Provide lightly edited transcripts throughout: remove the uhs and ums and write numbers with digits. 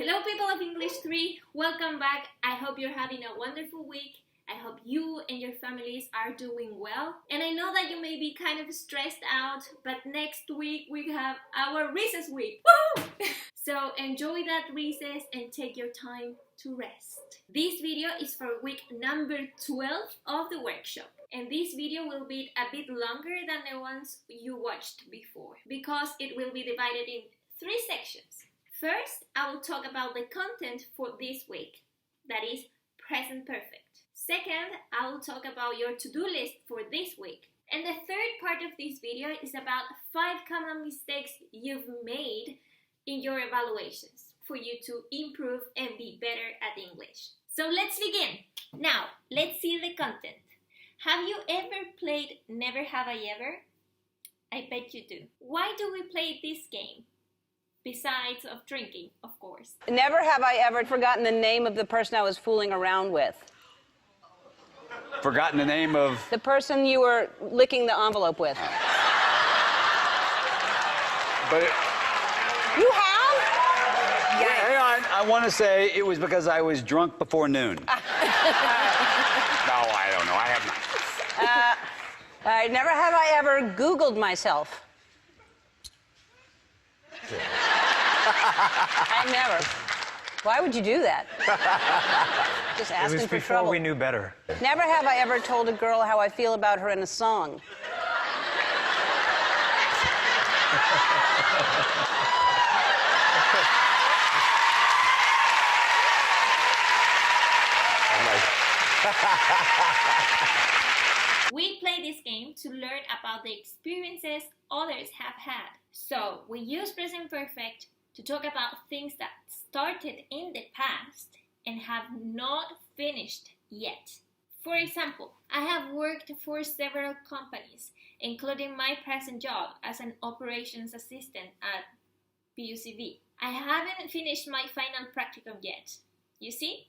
Hello people of English 3, welcome back. I hope you're having a wonderful week. I hope you and your families are doing well. And I know that you may be kind of stressed out, but next week we have our recess week. Woo! So enjoy that recess and take your time to rest. This video is for week number 12 of the workshop. And this video will be a bit longer than the ones you watched before because it will be divided in 3 sections. First, I will talk about the content for this week, that is present perfect. Second, I will talk about your to-do list for this week. And the third part of this video is about 5 common mistakes you've made in your evaluations for you to improve and be better at English. So let's begin. Now, let's see the content. Have you ever played Never Have I Ever? I bet you do. Why do we play this game? Besides of drinking, of course. Never have I ever forgotten the name of the person I was fooling around with. Forgotten the name of... The person you were licking the envelope with. But it... You have? Yeah, hang on. I want to say it was because I was drunk before noon. No, I don't know. I have not. Never have I ever Googled myself. I never. Why would you do that? Just asking for trouble. It was before we knew better. Never have I ever told a girl how I feel about her in a song. We play this game to learn about the experiences others have had. So we use present perfect to talk about things that started in the past and have not finished yet. For example, I have worked for several companies, including my present job as an operations assistant at PUCV. I haven't finished my final practicum yet. You see,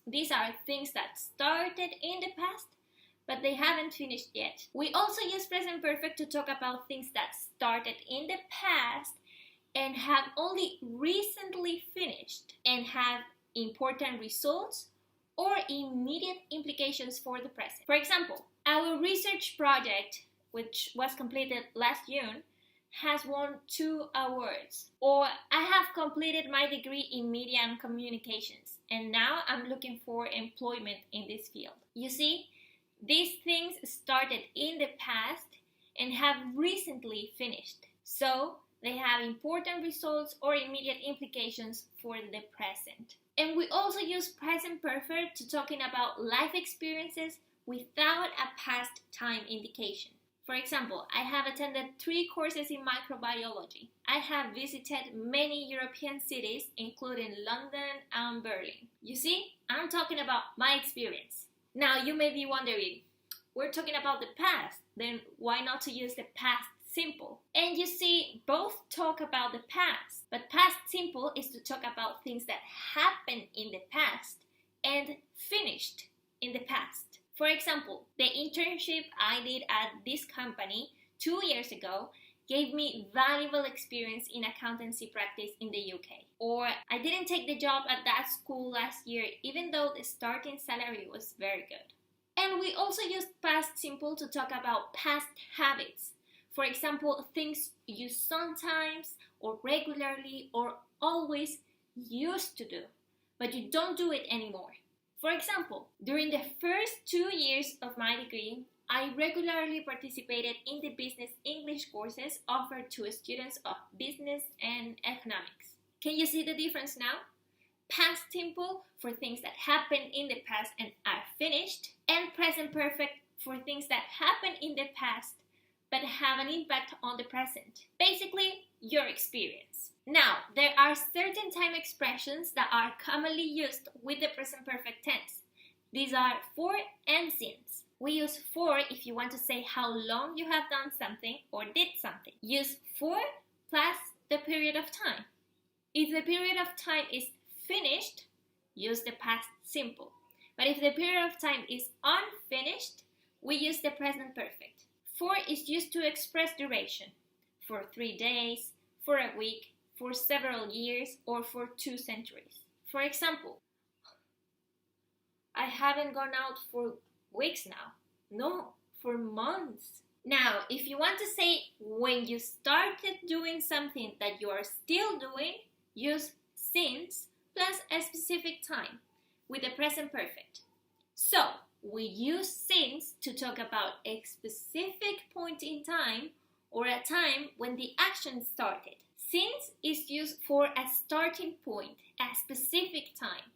these are things that started in the past, but they haven't finished yet. We also use present perfect to talk about things that started in the past and have only recently finished and have important results or immediate implications for the present. For example, our research project, which was completed last June, has won 2 awards. Or I have completed my degree in media and communications, and now I'm looking for employment in this field. You see, these things started in the past and have recently finished. So they have important results or immediate implications for the present. And we also use present perfect to talking about life experiences without a past time indication. For example, I have attended 3 courses in microbiology. I have visited many European cities, including London and Berlin. You see, I'm talking about my experience. Now, you may be wondering, we're talking about the past, then why not to use the past simple? And you see, both talk about the past, but past simple is to talk about things that happened in the past and finished in the past. For example, the internship I did at this company 2 years ago gave me valuable experience in accountancy practice in the UK. Or I didn't take the job at that school last year even though the starting salary was very good. And we also used past simple to talk about past habits. For example, things you sometimes or regularly or always used to do, but you don't do it anymore. For example, during the first 2 years of my degree, I regularly participated in the business English courses offered to students of business and economics. Can you see the difference now? Past simple for things that happened in the past and are finished, and present perfect for things that happened in the past but have an impact on the present. Basically, your experience. Now, there are certain time expressions that are commonly used with the present perfect tense. These are for and since. We use for if you want to say how long you have done something or did something. Use for plus the period of time. If the period of time is finished, use the past simple. But if the period of time is unfinished, we use the present perfect. For is used to express duration. For 3 days, for a week, for several years or for 2 centuries. For example, I haven't gone out for weeks now. No, for months. Now, if you want to say when you started doing something that you are still doing, use since plus a specific time with the present perfect. So, we use since to talk about a specific point in time or a time when the action started. Since is used for a starting point, a specific time.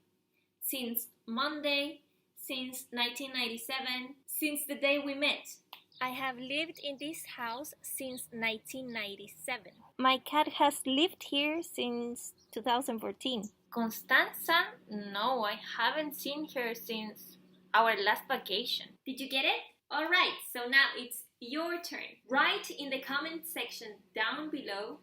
Since Monday, since 1997, since the day we met. I have lived in this house since 1997. My cat has lived here since 2014. Constanza? No, I haven't seen her since our last vacation. Did you get it? Alright, so now it's your turn. Write in the comment section down below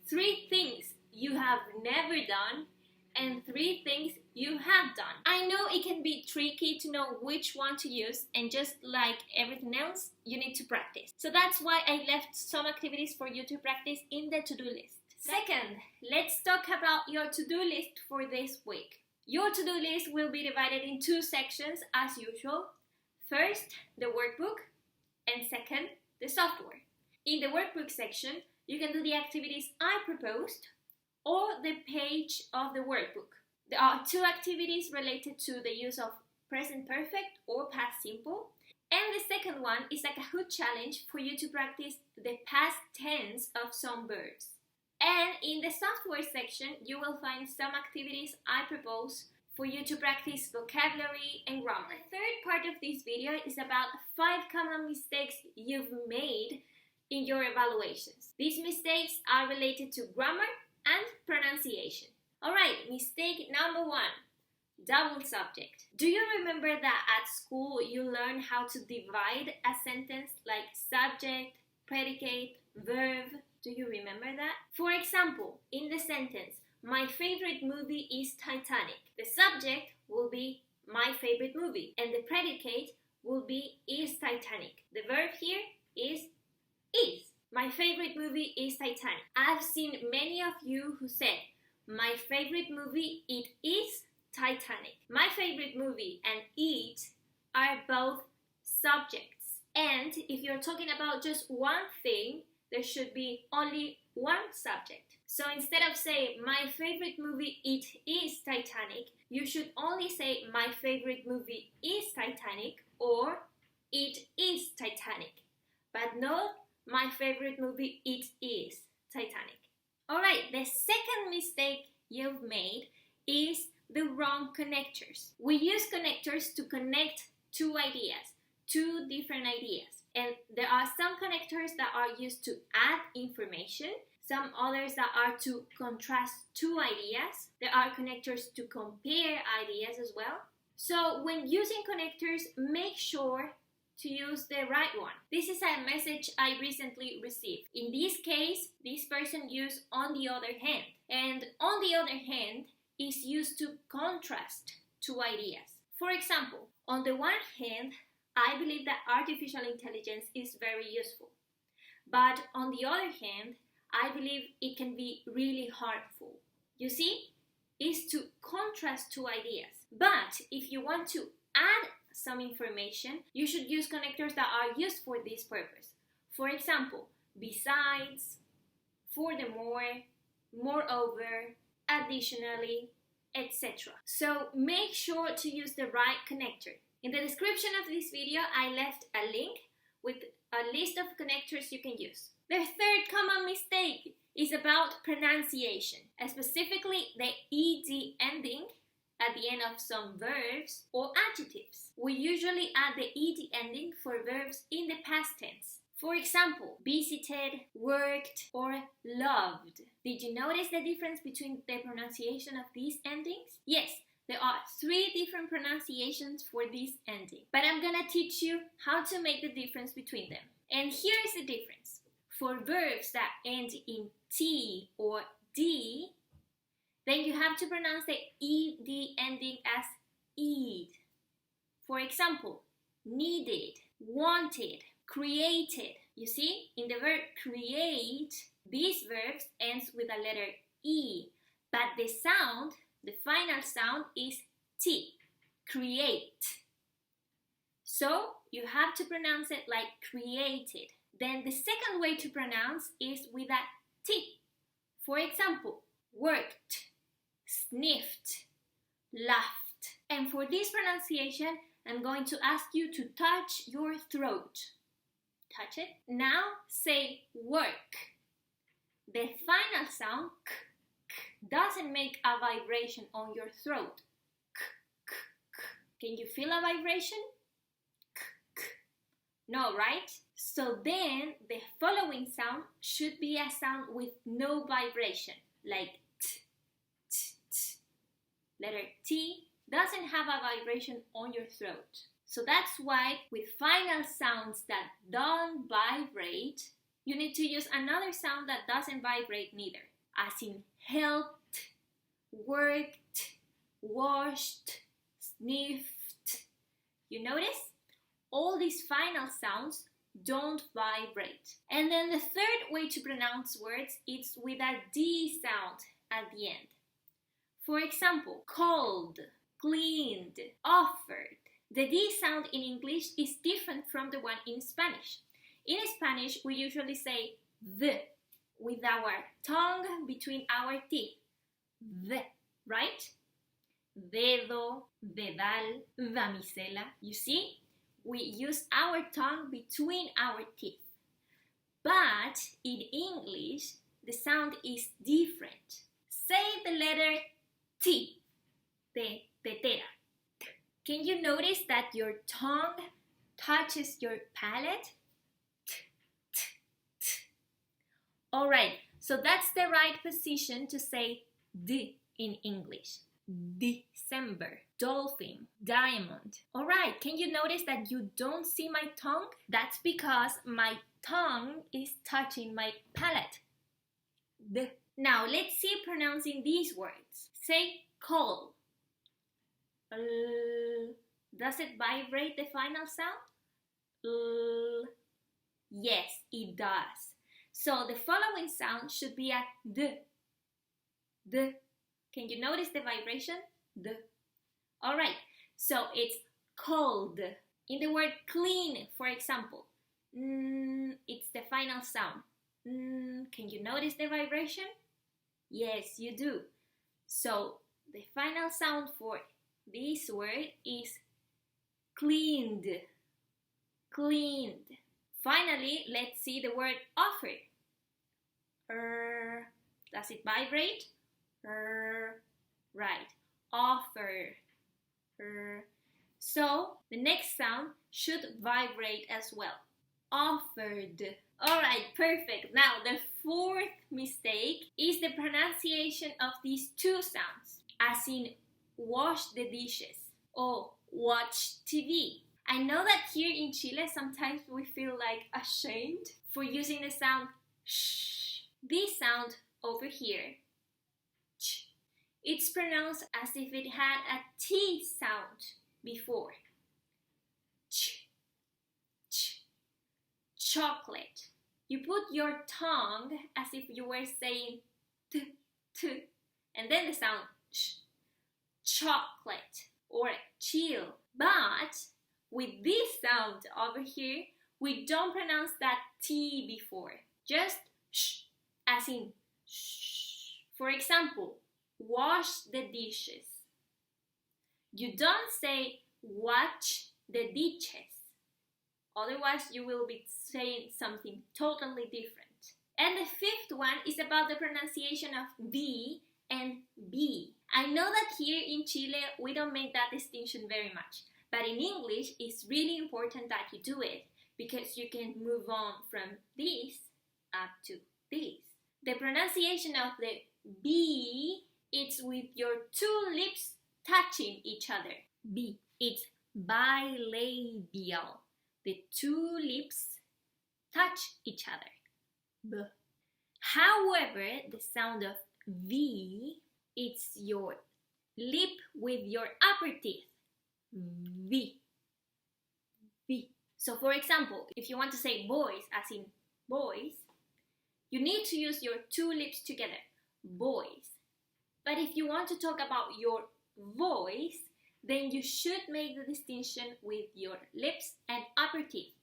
3 things you have never done and 3 things you have done. I know it can be tricky to know which one to use, and just like everything else, you need to practice. So that's why I left some activities for you to practice in the to-do list. Second, let's talk about your to-do list for this week. Your to-do list will be divided in 2 sections as usual. First, the workbook, and second, the software. In the workbook section, you can do the activities I proposed or the page of the workbook. There are 2 activities related to the use of present perfect or past simple, and the second one is a Kahoot challenge for you to practice the past tense of some verbs. And in the software section, you will find some activities I propose for you to practice vocabulary and grammar. The third part of this video is about 5 common mistakes you've made in your evaluations. These mistakes are related to grammar and pronunciation. Alright, mistake number 1, double subject. Do you remember that at school you learned how to divide a sentence like subject, predicate, verb? Do you remember that? For example, in the sentence, my favorite movie is Titanic. The subject will be my favorite movie and the predicate will be is Titanic. The verb here is. My favorite movie is Titanic. I've seen many of you who said, my favorite movie, it is Titanic. My favorite movie and it are both subjects. And if you're talking about just one thing, there should be only one subject. So instead of saying, my favorite movie, it is Titanic, you should only say, my favorite movie is Titanic or it is Titanic. But no, my favorite movie, it is Titanic. Alright, the second mistake you've made is the wrong connectors. We use connectors to connect 2 ideas, 2 different ideas. And there are some connectors that are used to add information, some others that are to contrast 2 ideas. There are connectors to compare ideas as well. So when using connectors, make sure to use the right one. This is a message I recently received. In this case, this person used on the other hand. And on the other hand is used to contrast 2 ideas. For example, on the one hand, I believe that artificial intelligence is very useful. But on the other hand, I believe it can be really harmful. You see, it's to contrast 2 ideas. But if you want to add some information, you should use connectors that are used for this purpose. For example, besides, furthermore, moreover, additionally, etc. So make sure to use the right connector. In the description of this video, I left a link with a list of connectors you can use. The third common mistake is about pronunciation, specifically the ed ending at the end of some verbs or adjectives. We usually add the ed ending for verbs in the past tense. For example, visited, worked, or loved. Did you notice the difference between the pronunciation of these endings? Yes, there are 3 different pronunciations for this ending, but I'm gonna teach you how to make the difference between them. And here is the difference. For verbs that end in T or D, then you have to pronounce the ed ending as ed. For example, needed, wanted, created. You see, in the verb create, these verbs ends with a letter E. But the sound, the final sound is T. Create. So you have to pronounce it like created. Then the second way to pronounce is with a T. For example, worked, sniffed, laughed. And for this pronunciation, I'm going to ask you to touch your throat. Touch it. Now say work. The final sound, k, doesn't make a vibration on your throat. K, k, k. Can you feel a vibration? K, k. No, right? So then the following sound should be a sound with no vibration, like t, t, t. Letter T doesn't have a vibration on your throat. So that's why with final sounds that don't vibrate, you need to use another sound that doesn't vibrate neither, as in helped, worked, washed, sniffed. You notice? All these final sounds don't vibrate. And then the third way to pronounce words is with a D sound at the end. For example, called, cleaned, offered. The D sound in English is different from the one in Spanish. In Spanish, we usually say the with our tongue between our teeth. The, right? Dedo, dedal, damisela. You see? We use our tongue between our teeth. But in English, the sound is different. Say the letter T, tetera. Can you notice that your tongue touches your palate? Alright, so that's the right position to say D in English. December, dolphin, diamond. Alright, can you notice that you don't see my tongue? That's because my tongue is touching my palate. D. Now let's see pronouncing these words. Say call. Does it vibrate the final sound? Yes, it does. So the following sound should be a D. D. Can you notice the vibration? D. Alright, so it's cold. In the word clean, for example, it's the final sound. Can you notice the vibration? Yes, you do. So the final sound for this word is cleaned. Cleaned. Finally, let's see the word offer. Does it vibrate? Right. Offer. So the next sound should vibrate as well. Offered. Alright, perfect. Now the fourth mistake is the pronunciation of these two sounds, as in wash the dishes or watch TV. I know that here in Chile sometimes we feel like ashamed for using the sound sh. This sound over here, ch, it's pronounced as if it had a T sound before. Ch, ch, chocolate. You put your tongue as if you were saying t, t, and then the sound sh. Chocolate or chill. But with this sound over here, we don't pronounce that T before. Just sh, as in shh. For example, wash the dishes. You don't say watch the dishes. Otherwise, you will be saying something totally different. And the fifth one is about the pronunciation of V and B. I know that here in Chile, we don't make that distinction very much. But in English, it's really important that you do it because you can move on from this up to this. The pronunciation of the B, it's with your two lips touching each other. B. It's bilabial. The two lips touch each other. B. However, the sound of V, it's your lip with your upper teeth. V. V. So for example, if you want to say boys, as in boys, you need to use your two lips together. voice. But if you want to talk about your voice, then you should make the distinction with your lips and upper teeth.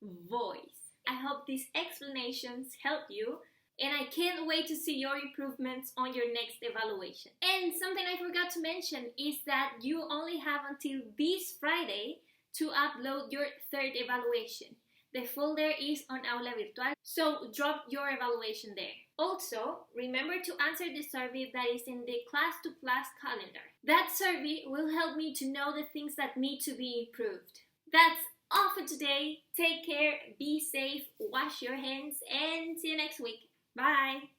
Voice. I hope these explanations help you, and I can't wait to see your improvements on your next evaluation. And something I forgot to mention is that you only have until this Friday to upload your third evaluation. The folder is on Aula Virtual, so drop your evaluation there. Also, remember to answer the survey that is in the Class to Class calendar. That survey will help me to know the things that need to be improved. That's all for today. Take care, be safe, wash your hands, and see you next week. Bye!